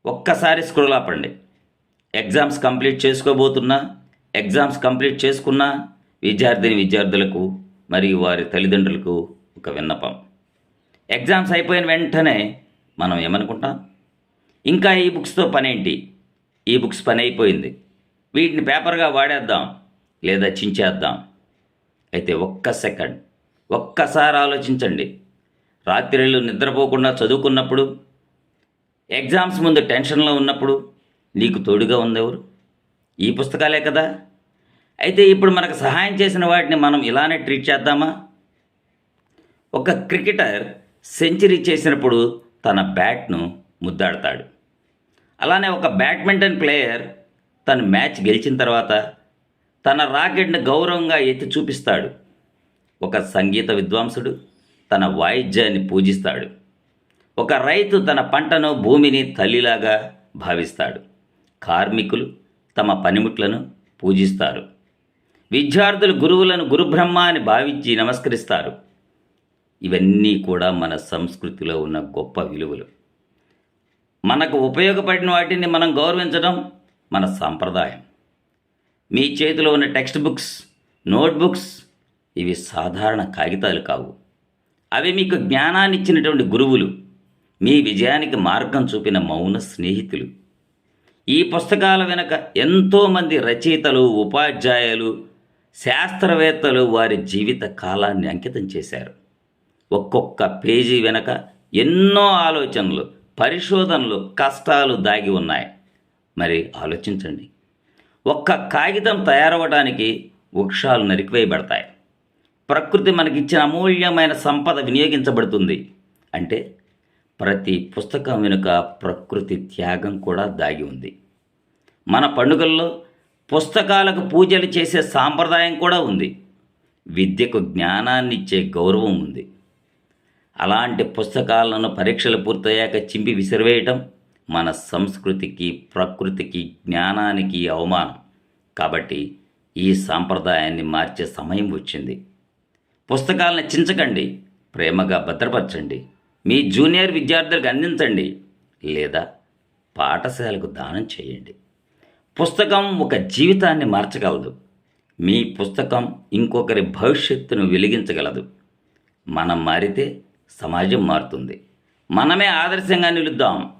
ఒక్కసారి స్క్రోల్ ఆపండి. Exams complete చేసుకోబోతున్నా, exams complete చేసుకున్న విద్యార్థులకు మరియు వారి తల్లిదండ్రులకు ఒక విన్నపం. ఎగ్జామ్స్ అయిపోయిన వెంటనే మనం ఏమనుకుంటాం, ఇంకా ఈ బుక్స్తో పనేంటి, ఈ బుక్స్ పని అయిపోయింది, వీటిని పేపర్గా వాడేద్దాం లేదా చించేద్దాం. అయితే ఒక్కసారి ఆలోచించండి. రాత్రిళ్ళు నిద్రపోకుండా చదువుకున్నప్పుడు, ఎగ్జామ్స్ ముందు టెన్షన్లో ఉన్నప్పుడు నీకు తోడుగా ఉందెవరు? ఈ పుస్తకాలే కదా. అయితే ఇప్పుడు మనకు సహాయం చేసిన వాటిని మనం ఇలానే ట్రీట్ చేద్దామా? ఒక క్రికెటర్ సెంచరీ చేసినప్పుడు తన బ్యాట్ను ముద్దాడతాడు. అలానే ఒక బ్యాడ్మింటన్ ప్లేయర్ తన మ్యాచ్ గెలిచిన తర్వాత తన రాకెట్ను గౌరవంగా ఎత్తి చూపిస్తాడు. ఒక సంగీత విద్వాంసుడు తన వాయిద్యాన్ని పూజిస్తాడు. ఒక రైతు తన పంటను, భూమిని తల్లిలాగా భావిస్తాడు. కార్మికులు తమ పనిముట్లను పూజిస్తారు. విద్యార్థులు గురువులను గురుబ్రహ్మ అని భావించి నమస్కరిస్తారు. ఇవన్నీ కూడా మన సంస్కృతిలో ఉన్న గొప్ప విలువలు. మనకు ఉపయోగపడిన వాటిని మనం గౌరవించడం మన సాంప్రదాయం. మీ చేతిలో ఉన్న టెక్స్ట్ బుక్స్, నోట్బుక్స్ ఇవి సాధారణ కాగితాలు కావు. అవి మీకు జ్ఞానాన్ని ఇచ్చినటువంటి గురువులు, మీ విజయానికి మార్గం చూపిన మౌన స్నేహితులు. ఈ పుస్తకాల వెనుక ఎంతోమంది రచయితలు, ఉపాధ్యాయులు, శాస్త్రవేత్తలు వారి జీవిత కాలాన్ని అంకితం చేశారు. ఒక్కొక్క పేజీ వెనుక ఎన్నో ఆలోచనలు, పరిశోధనలు, కష్టాలు దాగి ఉన్నాయి. మరి ఆలోచించండి. ఒక్క కాగితం తయారవడానికి వృక్షాలు నరికివేయబడతాయి. ప్రకృతి మనకిచ్చిన అమూల్యమైన సంపద వినియోగించబడుతుంది. అంటే ప్రతి పుస్తకం వెనుక ప్రకృతి త్యాగం కూడా దాగి ఉంది. మన పండుగల్లో పుస్తకాలకు పూజలు చేసే సాంప్రదాయం కూడా ఉంది. విద్యకు జ్ఞానాన్ని ఇచ్చే గౌరవం ఉంది. అలాంటి పుస్తకాలను పరీక్షలు పూర్తయ్యాక చింపి విసిరివేయటం మన సంస్కృతికి, ప్రకృతికి, జ్ఞానానికి అవమానం. కాబట్టి ఈ సాంప్రదాయాన్ని మార్చే సమయం వచ్చింది. పుస్తకాలను చించకండి, ప్రేమగా భద్రపరచండి. మీ జూనియర్ విద్యార్థులకు అందించండి లేదా పాఠశాలకు దానం చేయండి. పుస్తకం ఒక జీవితాన్ని మార్చగలదు. మీ పుస్తకం ఇంకొకరి భవిష్యత్తును వెలిగించగలదు. మనం మారితే సమాజం మారుతుంది. మనమే ఆదర్శంగా నిలుద్దాం.